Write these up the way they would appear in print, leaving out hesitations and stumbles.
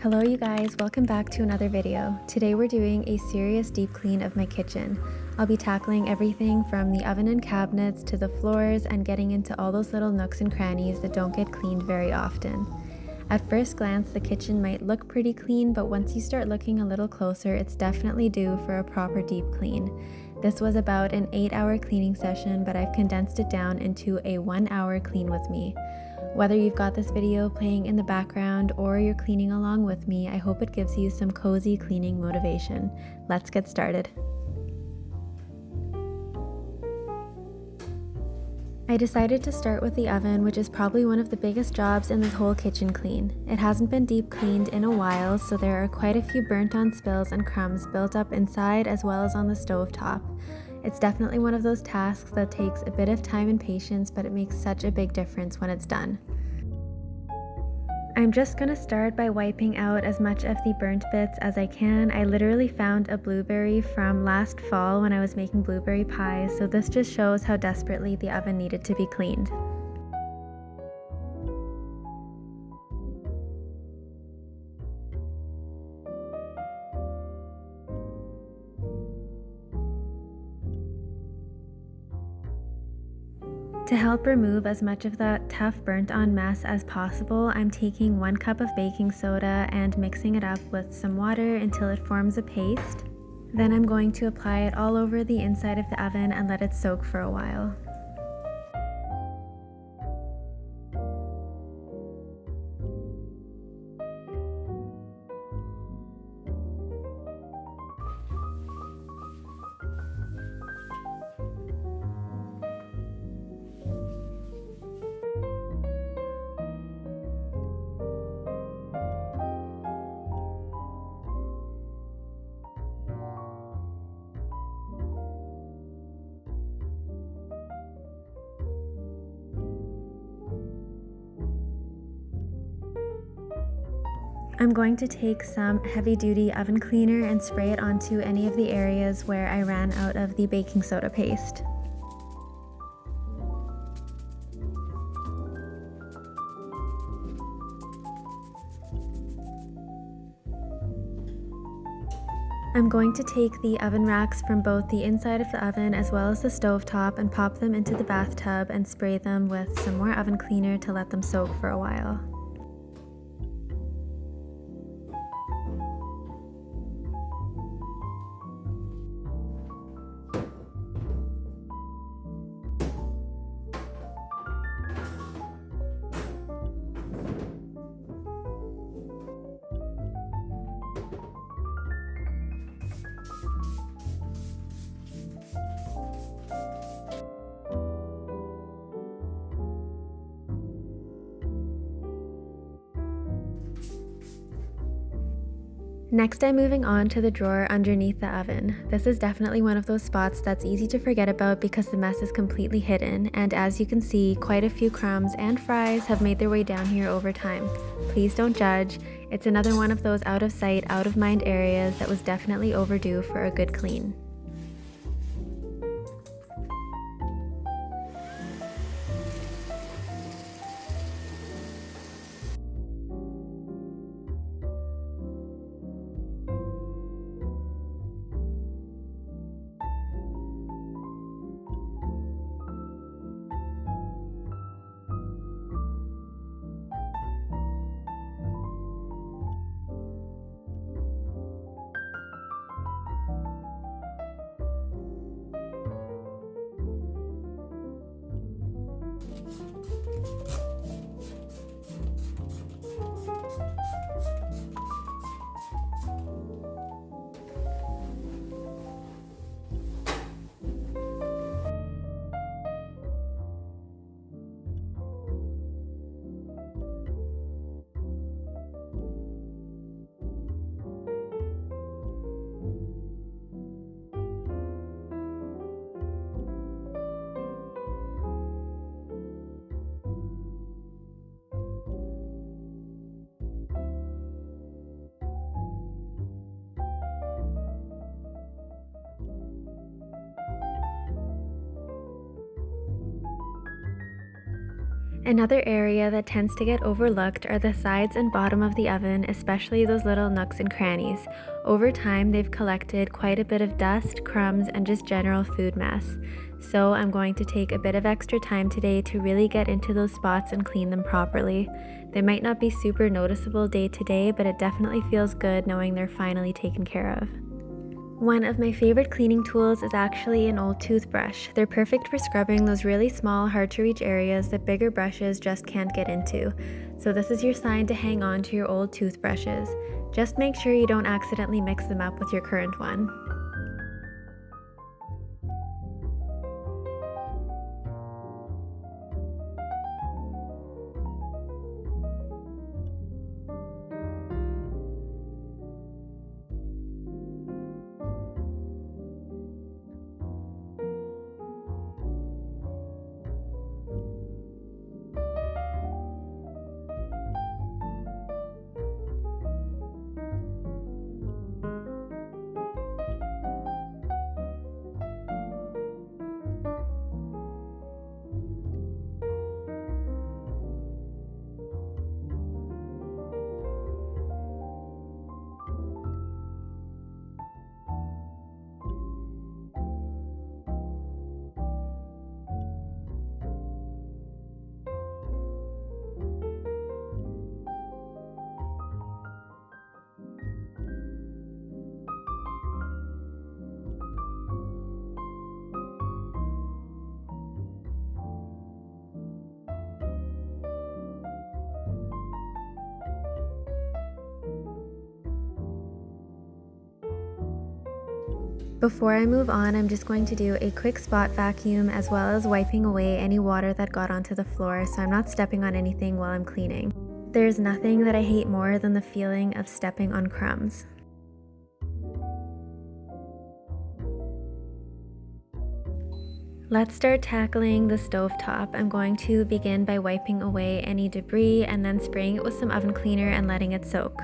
Hello you guys, welcome back to another video. Today we're doing a serious deep clean of my kitchen. I'll be tackling everything from the oven and cabinets to the floors and getting into all those little nooks and crannies that don't get cleaned very often. At first glance, the kitchen might look pretty clean, but once you start looking a little closer, it's definitely due for a proper deep clean. This was about an 8-hour cleaning session, but I've condensed it down into a 1-hour clean with me. Whether you've got this video playing in the background or you're cleaning along with me, I hope it gives you some cozy cleaning motivation. Let's get started. I decided to start with the oven, which is probably one of the biggest jobs in this whole kitchen clean. It hasn't been deep cleaned in a while, so there are quite a few burnt on spills and crumbs built up inside as well as on the stove top. It's definitely one of those tasks that takes a bit of time and patience, but it makes such a big difference when it's done. I'm just gonna start by wiping out as much of the burnt bits as I can. I literally found a blueberry from last fall when I was making blueberry pies, so this just shows how desperately the oven needed to be cleaned. To help remove as much of that tough burnt on mess as possible, I'm taking 1 cup of baking soda and mixing it up with some water until it forms a paste. Then I'm going to apply it all over the inside of the oven and let it soak for a while. I'm going to take some heavy-duty oven cleaner and spray it onto any of the areas where I ran out of the baking soda paste. I'm going to take the oven racks from both the inside of the oven as well as the stove top and pop them into the bathtub and spray them with some more oven cleaner to let them soak for a while. Next, I'm moving on to the drawer underneath the oven. This is definitely one of those spots that's easy to forget about because the mess is completely hidden, and as you can see, quite a few crumbs and fries have made their way down here over time. Please don't judge. It's another one of those out of sight, out of mind areas that was definitely overdue for a good clean. Another area that tends to get overlooked are the sides and bottom of the oven, especially those little nooks and crannies. Over time, they've collected quite a bit of dust, crumbs, and just general food mess. So I'm going to take a bit of extra time today to really get into those spots and clean them properly. They might not be super noticeable day to day, but it definitely feels good knowing they're finally taken care of. One of my favorite cleaning tools is actually an old toothbrush. They're perfect for scrubbing those really small, hard to reach areas that bigger brushes just can't get into. So this is your sign to hang on to your old toothbrushes. Just make sure you don't accidentally mix them up with your current one. Before I move on, I'm just going to do a quick spot vacuum as well as wiping away any water that got onto the floor so I'm not stepping on anything while I'm cleaning. There's nothing that I hate more than the feeling of stepping on crumbs. Let's start tackling the stove top. I'm going to begin by wiping away any debris and then spraying it with some oven cleaner and letting it soak.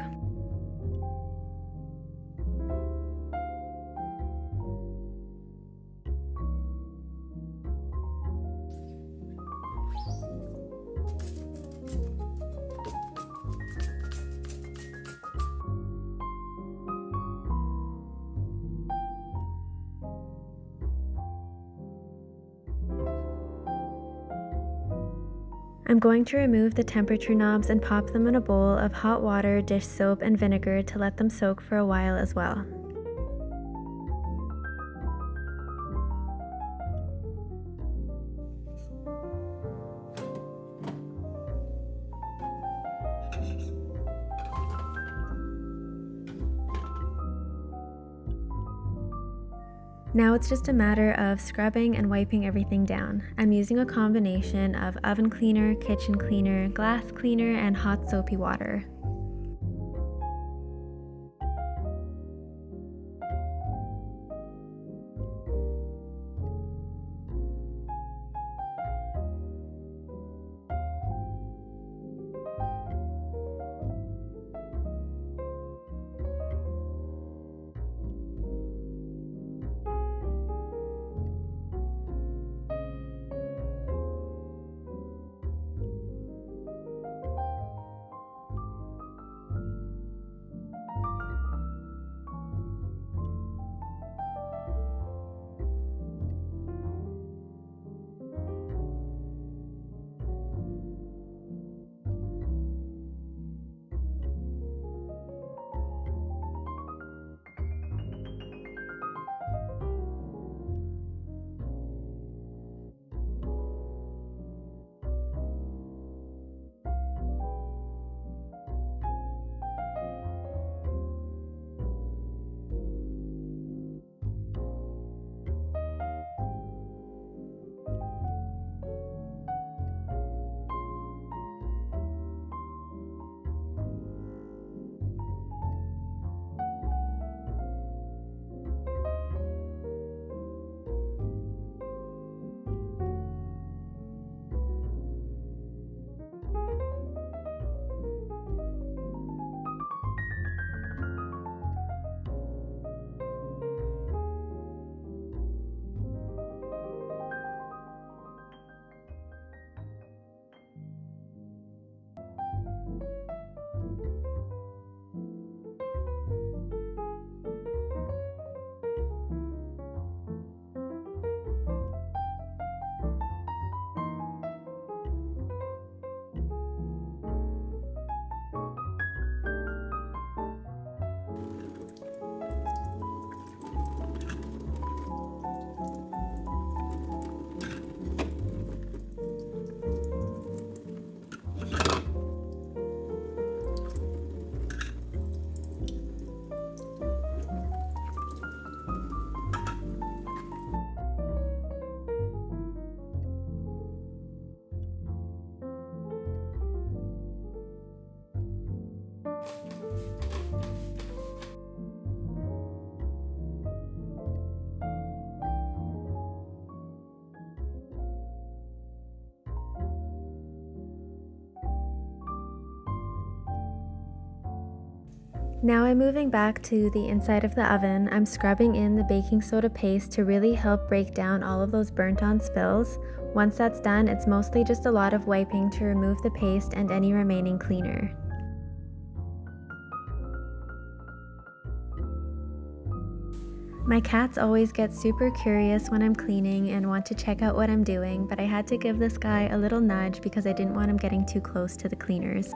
I'm going to remove the temperature knobs and pop them in a bowl of hot water, dish soap, and vinegar to let them soak for a while as well. Now it's just a matter of scrubbing and wiping everything down. I'm using a combination of oven cleaner, kitchen cleaner, glass cleaner, and hot soapy water. Now I'm moving back to the inside of the oven. I'm scrubbing in the baking soda paste to really help break down all of those burnt on spills. Once that's done, it's mostly just a lot of wiping to remove the paste and any remaining cleaner. My cats always get super curious when I'm cleaning and want to check out what I'm doing, but I had to give this guy a little nudge because I didn't want him getting too close to the cleaners.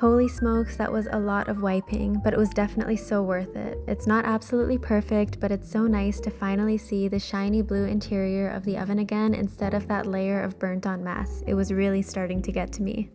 Holy smokes, that was a lot of wiping, but it was definitely so worth it. It's not absolutely perfect, but it's so nice to finally see the shiny blue interior of the oven again instead of that layer of burnt on mess. It was really starting to get to me.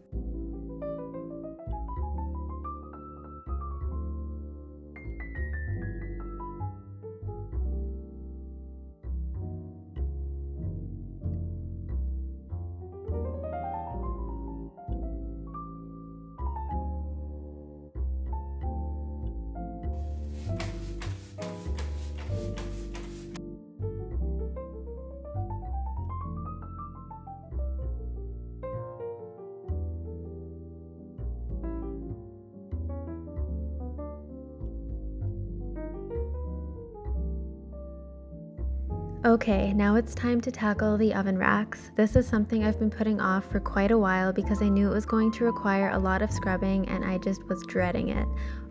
Okay, now it's time to tackle the oven racks. This is something I've been putting off for quite a while because I knew it was going to require a lot of scrubbing and I just was dreading it.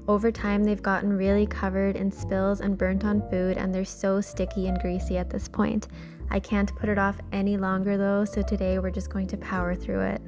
Over time, they've gotten really covered in spills and burnt on food, and they're so sticky and greasy at this point. I can't put it off any longer though, so today we're just going to power through it.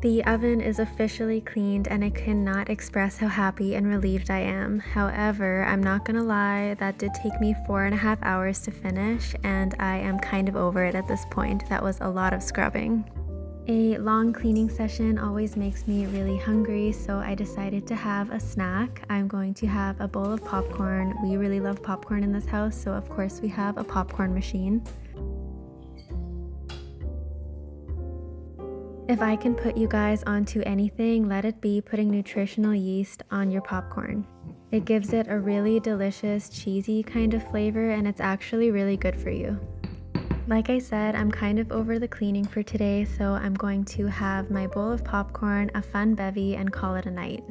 The oven is officially cleaned and I cannot express how happy and relieved I am. However, I'm not gonna lie, that did take me 4.5 hours to finish and I am kind of over it at this point. That was a lot of scrubbing. A long cleaning session always makes me really hungry, so I decided to have a snack. I'm going to have a bowl of popcorn. We really love popcorn in this house, so of course we have a popcorn machine. If I can put you guys onto anything, let it be putting nutritional yeast on your popcorn. It gives it a really delicious, cheesy kind of flavor, and it's actually really good for you. Like I said, I'm kind of over the cleaning for today, so I'm going to have my bowl of popcorn, a fun bevy, and call it a night.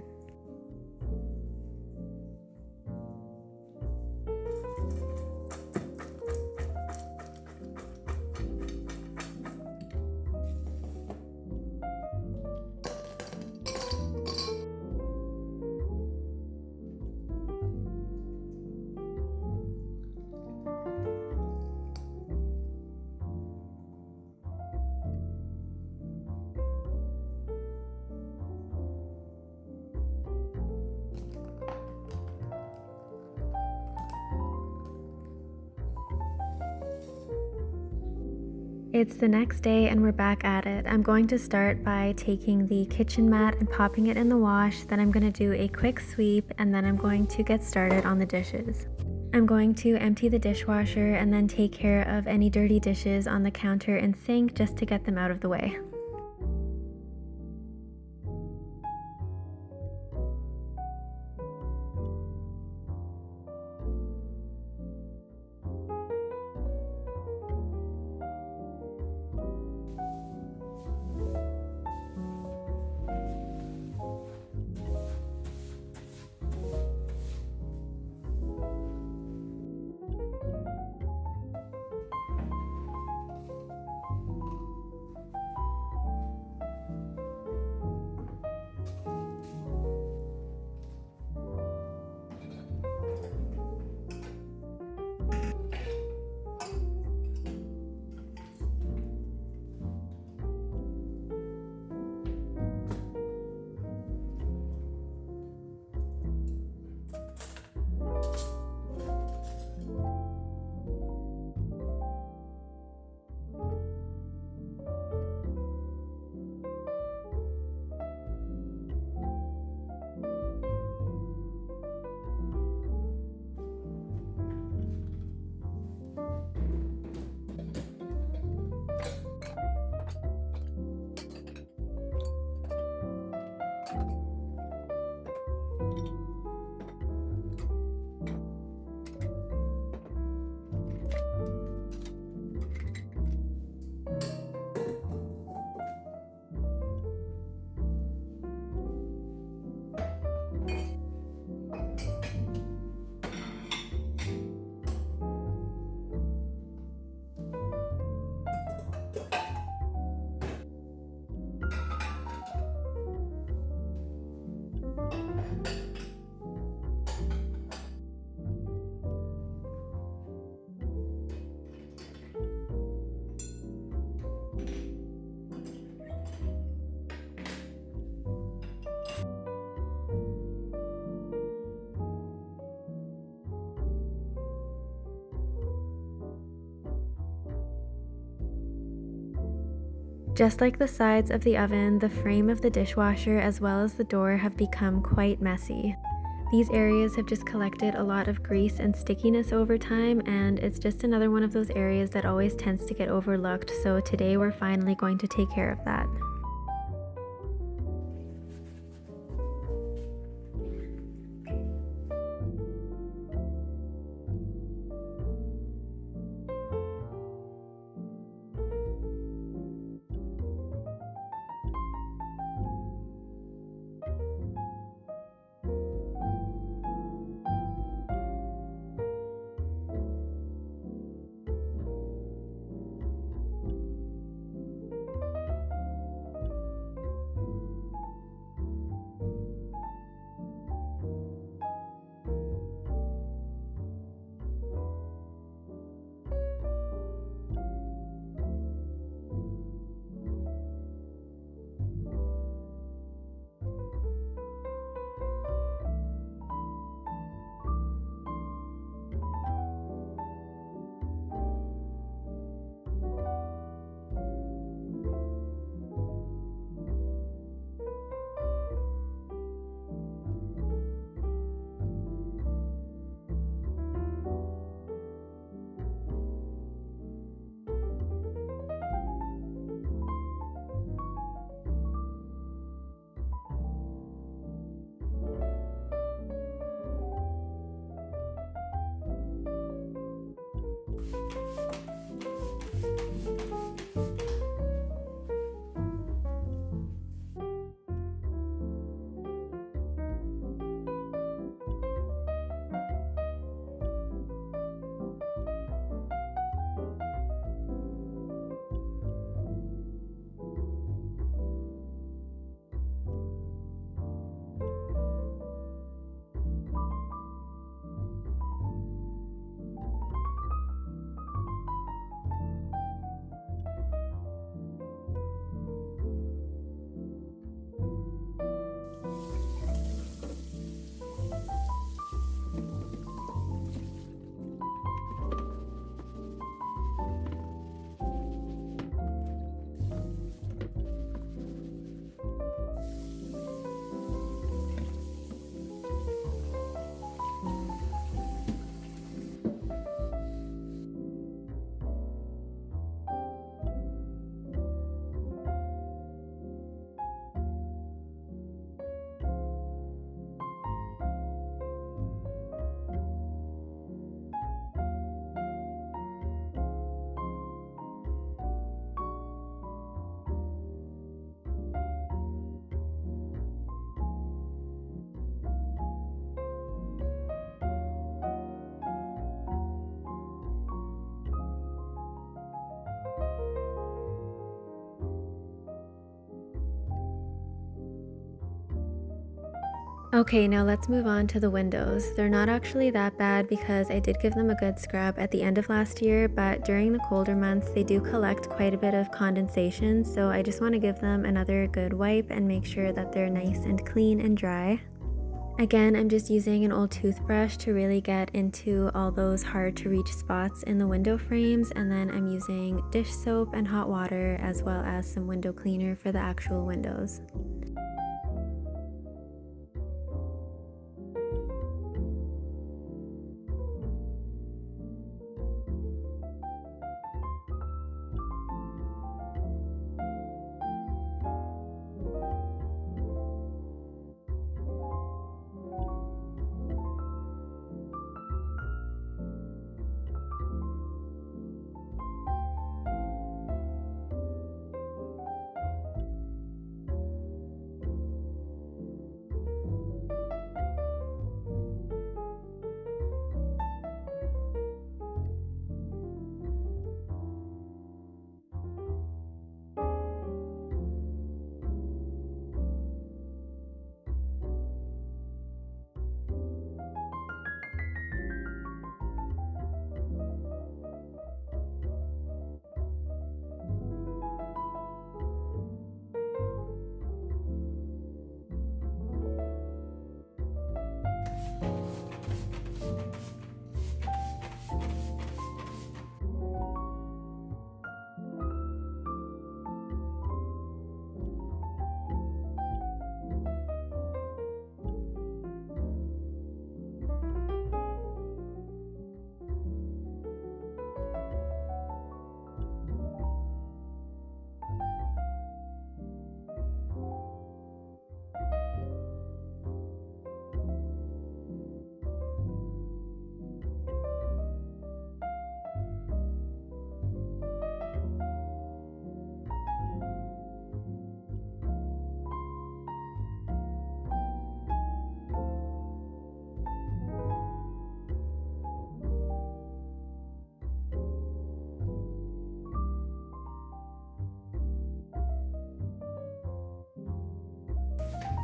It's the next day and we're back at it. I'm going to start by taking the kitchen mat and popping it in the wash, then I'm going to do a quick sweep, and then I'm going to get started on the dishes. I'm going to empty the dishwasher and then take care of any dirty dishes on the counter and sink just to get them out of the way. Just like the sides of the oven, the frame of the dishwasher as well as the door have become quite messy. These areas have just collected a lot of grease and stickiness over time, and it's just another one of those areas that always tends to get overlooked, so today we're finally going to take care of that. Okay, now let's move on to the windows. They're not actually that bad because I did give them a good scrub at the end of last year, but during the colder months, they do collect quite a bit of condensation, so I just want to give them another good wipe and make sure that they're nice and clean and dry. Again, I'm just using an old toothbrush to really get into all those hard to reach spots in the window frames, and then I'm using dish soap and hot water as well as some window cleaner for the actual windows.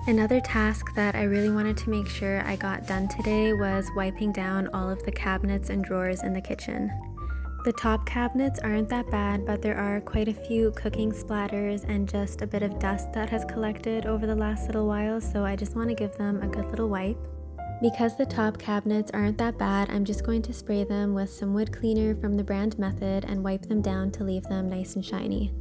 Another task that I really wanted to make sure I got done today was wiping down all of the cabinets and drawers in the kitchen. The top cabinets aren't that bad, but there are quite a few cooking splatters and just a bit of dust that has collected over the last little while, so I just want to give them a good little wipe. Because the top cabinets aren't that bad, I'm just going to spray them with some wood cleaner from the brand Method and wipe them down to leave them nice and shiny.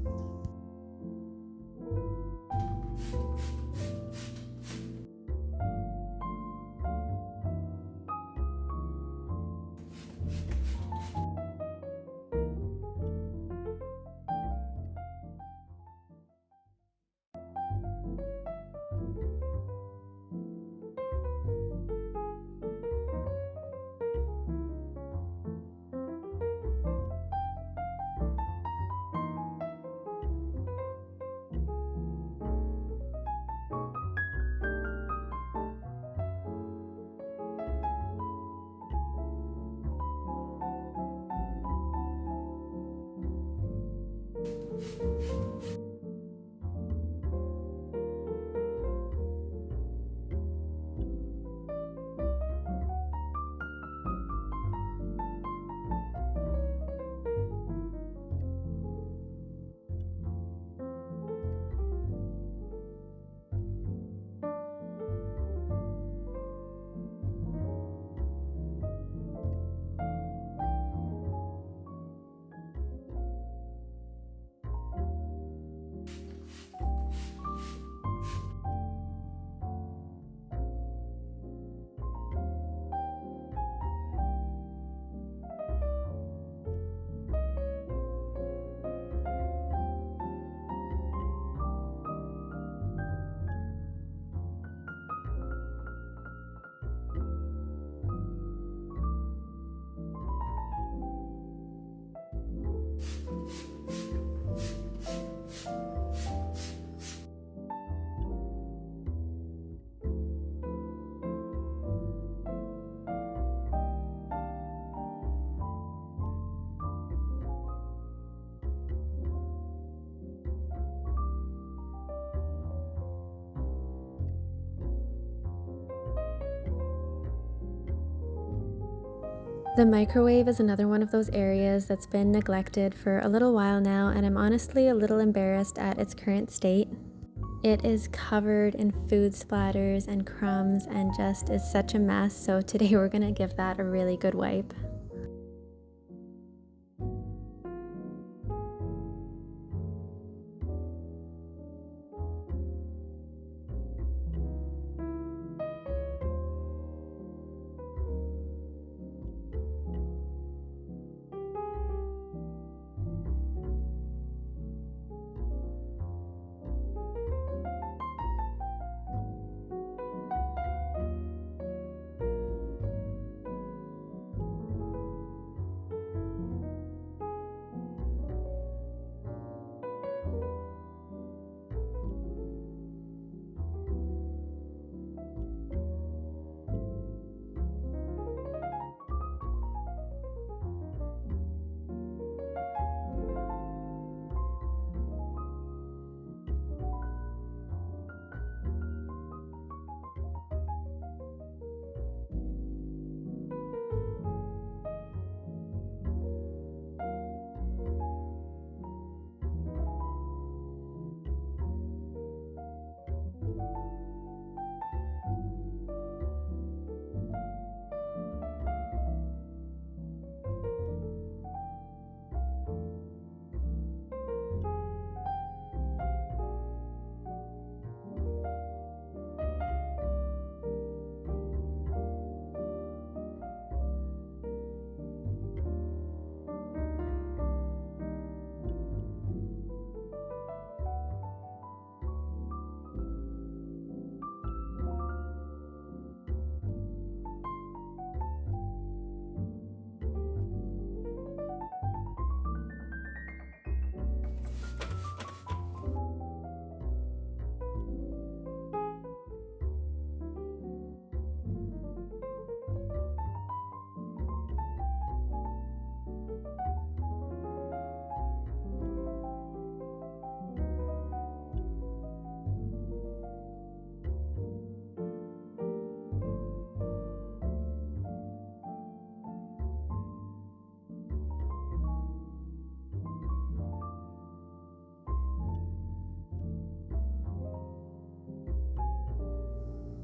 The microwave is another one of those areas that's been neglected for a little while now, and I'm honestly a little embarrassed at its current state. It is covered in food splatters and crumbs and just is such a mess, so today we're gonna give that a really good wipe.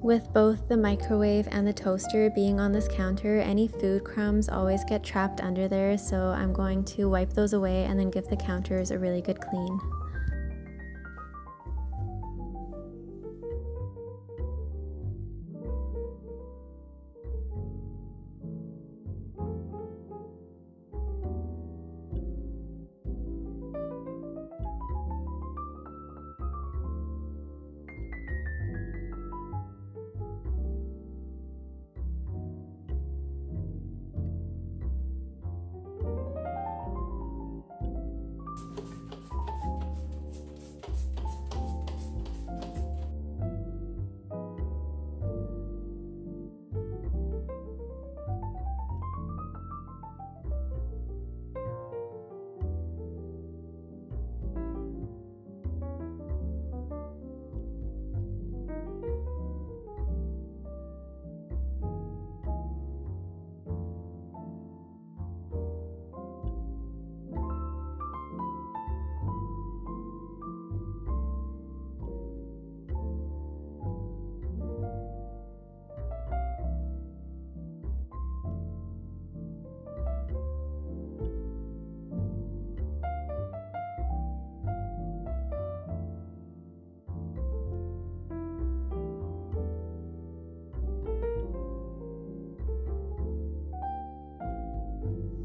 With both the microwave and the toaster being on this counter, any food crumbs always get trapped under there, so I'm going to wipe those away and then give the counters a really good clean.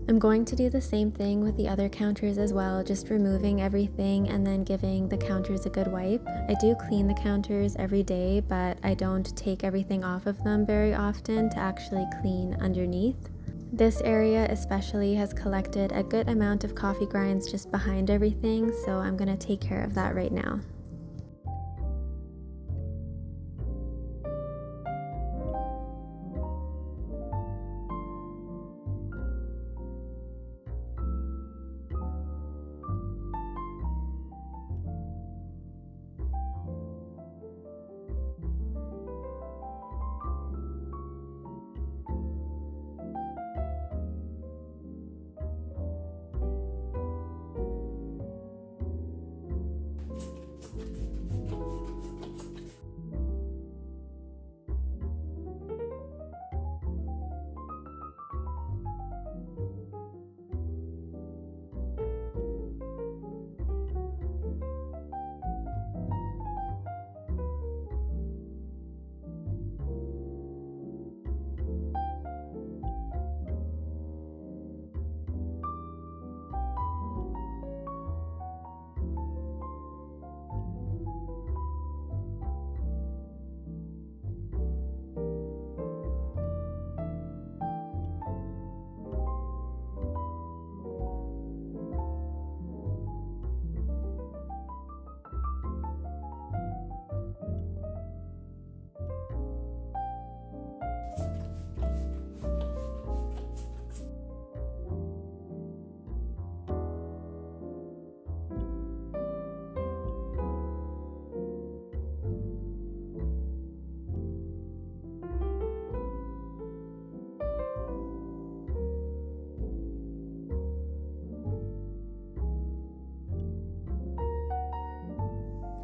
I'm going to do the same thing with the other counters as well, just removing everything and then giving the counters a good wipe. I do clean the counters every day, but I don't take everything off of them very often to actually clean underneath. This area especially has collected a good amount of coffee grinds just behind everything, so I'm going to take care of that right now.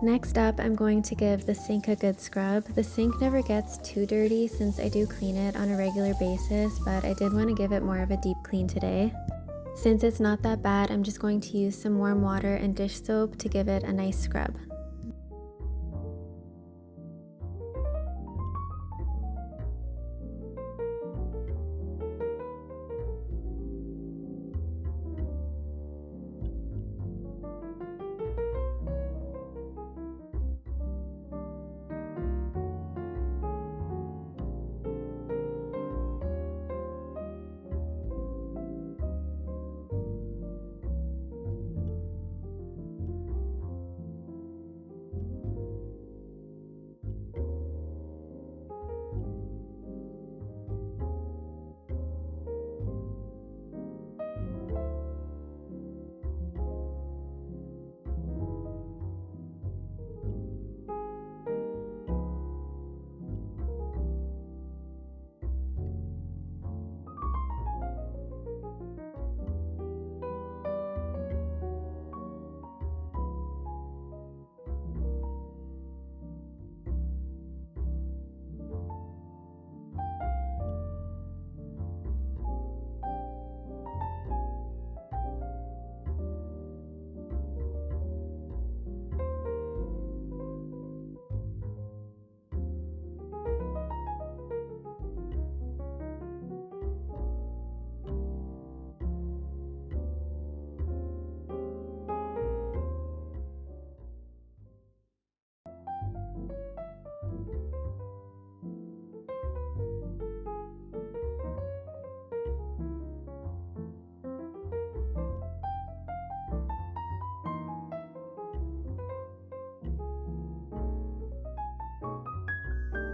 Next up, I'm going to give the sink a good scrub. The sink never gets too dirty since I do clean it on a regular basis, but I did want to give it more of a deep clean today. Since it's not that bad, I'm just going to use some warm water and dish soap to give it a nice scrub.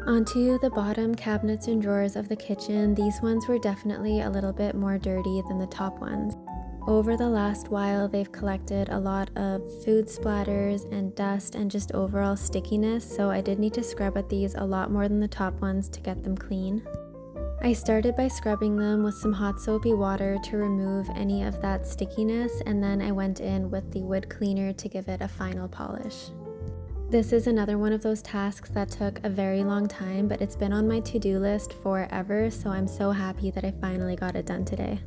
Onto the bottom cabinets and drawers of the kitchen. These ones were definitely a little bit more dirty than the top ones. Over the last while, they've collected a lot of food splatters and dust and just overall stickiness, so I did need to scrub at these a lot more than the top ones to get them clean. I started by scrubbing them with some hot soapy water to remove any of that stickiness, and then I went in with the wood cleaner to give it a final polish. This is another one of those tasks that took a very long time, but it's been on my to-do list forever, so I'm so happy that I finally got it done today.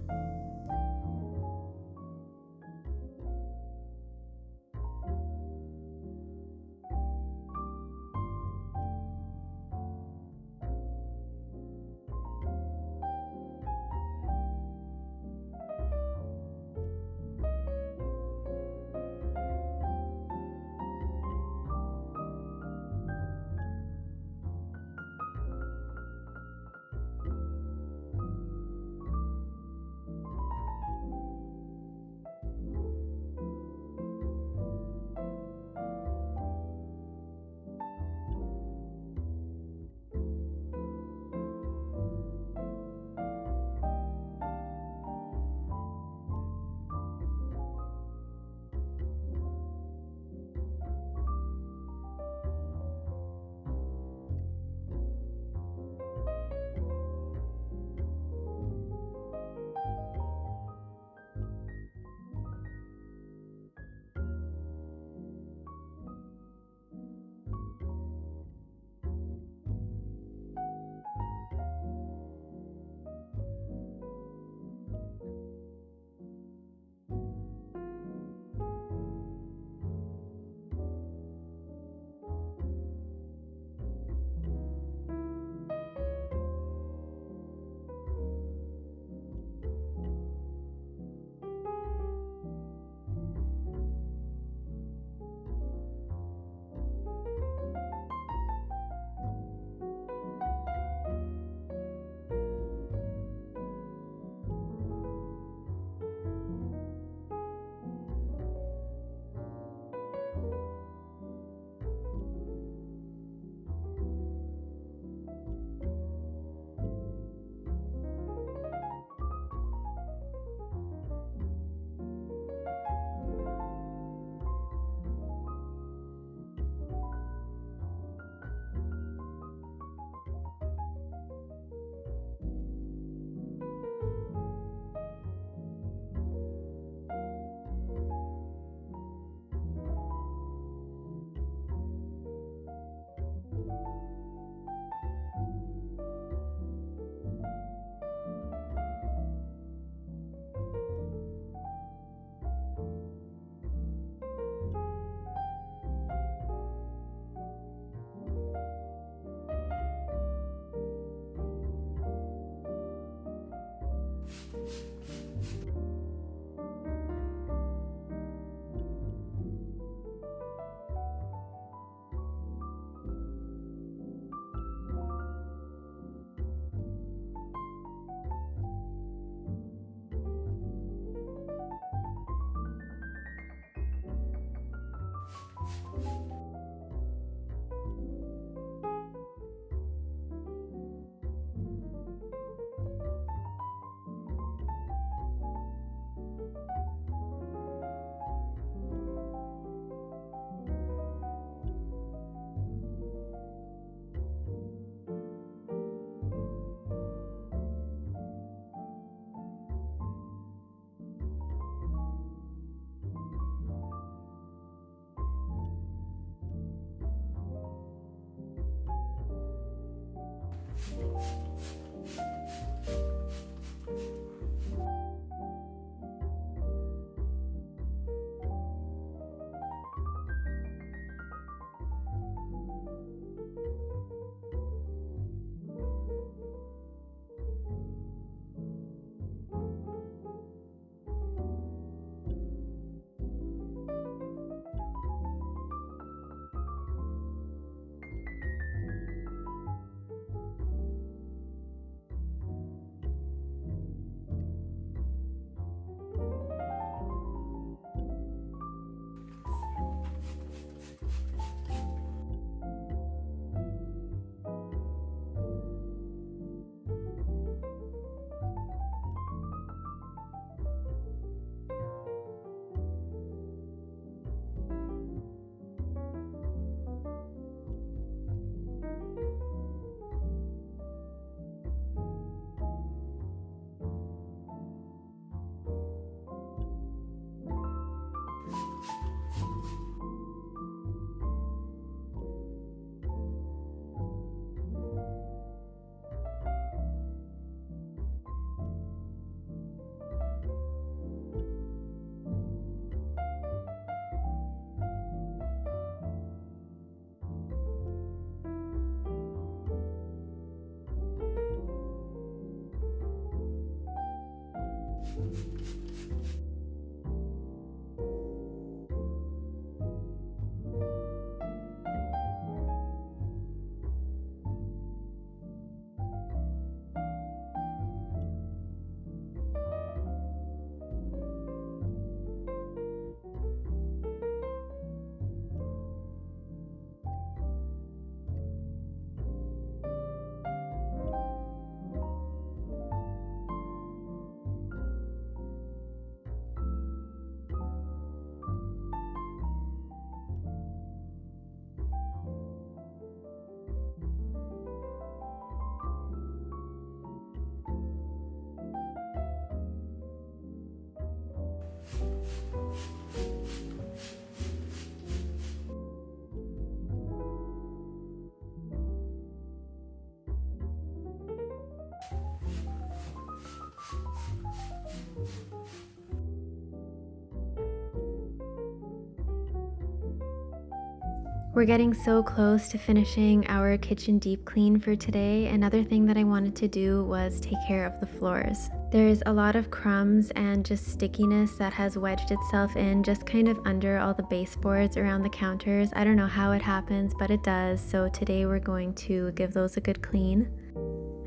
We're getting so close to finishing our kitchen deep clean for today. Another thing that I wanted to do was take care of the floors. There's a lot of crumbs and just stickiness that has wedged itself in just kind of under all the baseboards around the counters. I don't know how it happens, but it does. So today we're going to give those a good clean.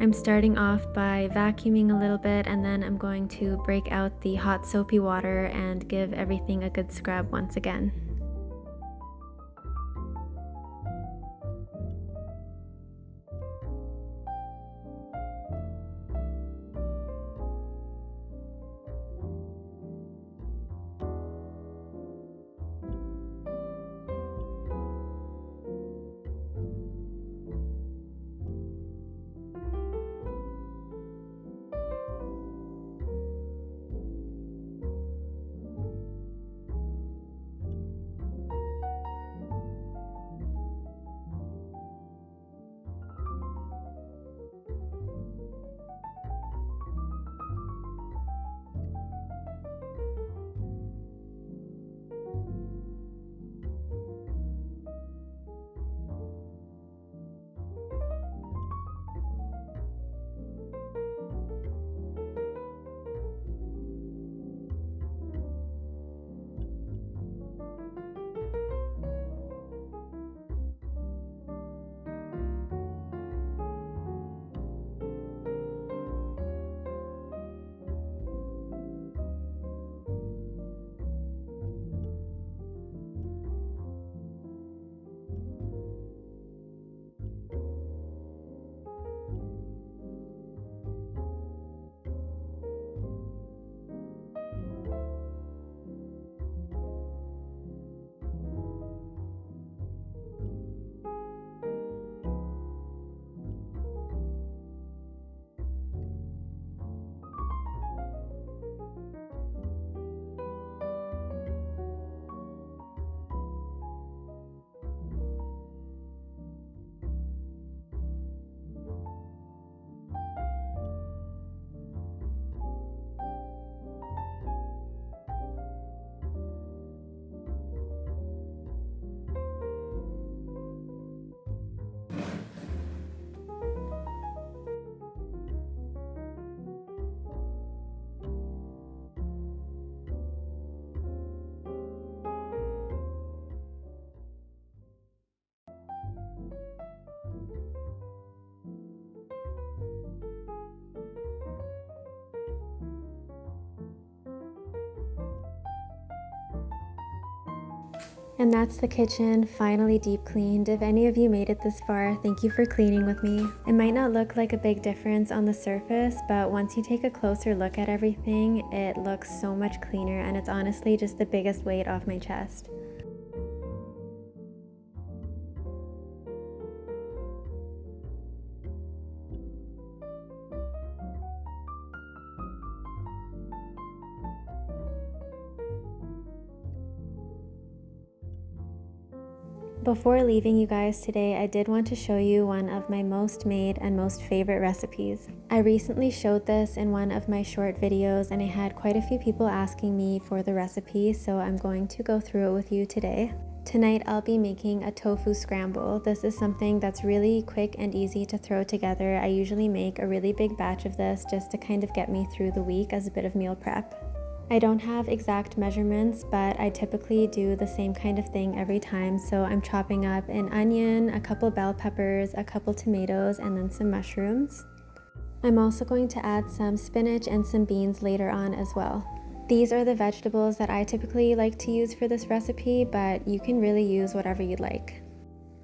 I'm starting off by vacuuming a little bit, and then I'm going to break out the hot soapy water and give everything a good scrub once again. And that's the kitchen, finally deep cleaned. If any of you made it this far, thank you for cleaning with me. It might not look like a big difference on the surface, but once you take a closer look at everything, it looks so much cleaner, and it's honestly just the biggest weight off my chest. Before leaving you guys today, I did want to show you one of my most made and most favorite recipes. I recently showed this in one of my short videos, and I had quite a few people asking me for the recipe, so I'm going to go through it with you today. Tonight I'll be making a tofu scramble. This is something that's really quick and easy to throw together. I usually make a really big batch of this just to kind of get me through the week as a bit of meal prep. I don't have exact measurements, but I typically do the same kind of thing every time. So I'm chopping up an onion, a couple bell peppers, a couple tomatoes, and then some mushrooms. I'm also going to add some spinach and some beans later on as well. These are the vegetables that I typically like to use for this recipe, but you can really use whatever you'd like.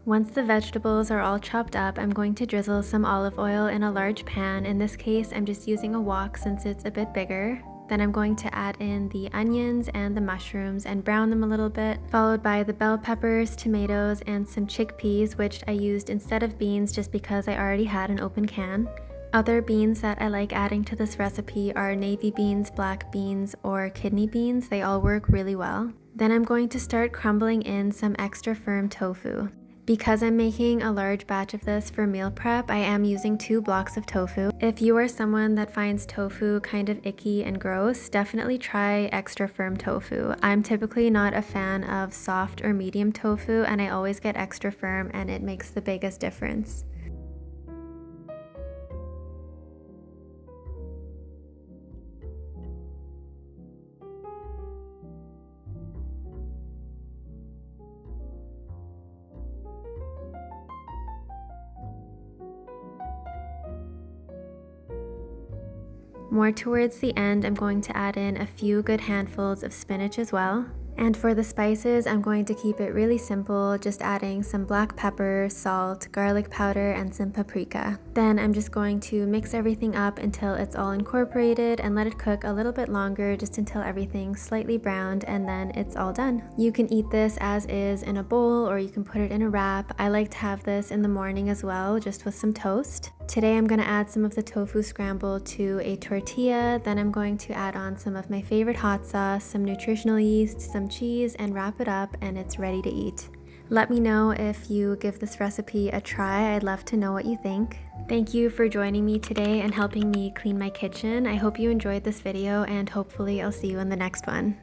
Once the vegetables are all chopped up, I'm going to drizzle some olive oil in a large pan. In this case, I'm just using a wok since it's a bit bigger. Then I'm going to add in the onions and the mushrooms and brown them a little bit, followed by the bell peppers, tomatoes, and some chickpeas, which I used instead of beans just because I already had an open can. Other beans that I like adding to this recipe are navy beans, black beans, or kidney beans. They all work really well. Then I'm going to start crumbling in some extra firm tofu. Because I'm making a large batch of this for meal prep, I am using 2 blocks of tofu. If you are someone that finds tofu kind of icky and gross, definitely try extra firm tofu. I'm typically not a fan of soft or medium tofu, and I always get extra firm, and it makes the biggest difference. More towards the end, I'm going to add in a few good handfuls of spinach as well. And for the spices, I'm going to keep it really simple, just adding some black pepper, salt, garlic powder, and some paprika. Then I'm just going to mix everything up until it's all incorporated and let it cook a little bit longer, just until everything's slightly browned, and then it's all done. You can eat this as is in a bowl, or you can put it in a wrap. I like to have this in the morning as well, just with some toast. Today I'm going to add some of the tofu scramble to a tortilla, then I'm going to add on some of my favorite hot sauce, some nutritional yeast, some cheese, and wrap it up, and it's ready to eat. Let me know if you give this recipe a try. I'd love to know what you think. Thank you for joining me today and helping me clean my kitchen. I hope you enjoyed this video, and hopefully I'll see you in the next one.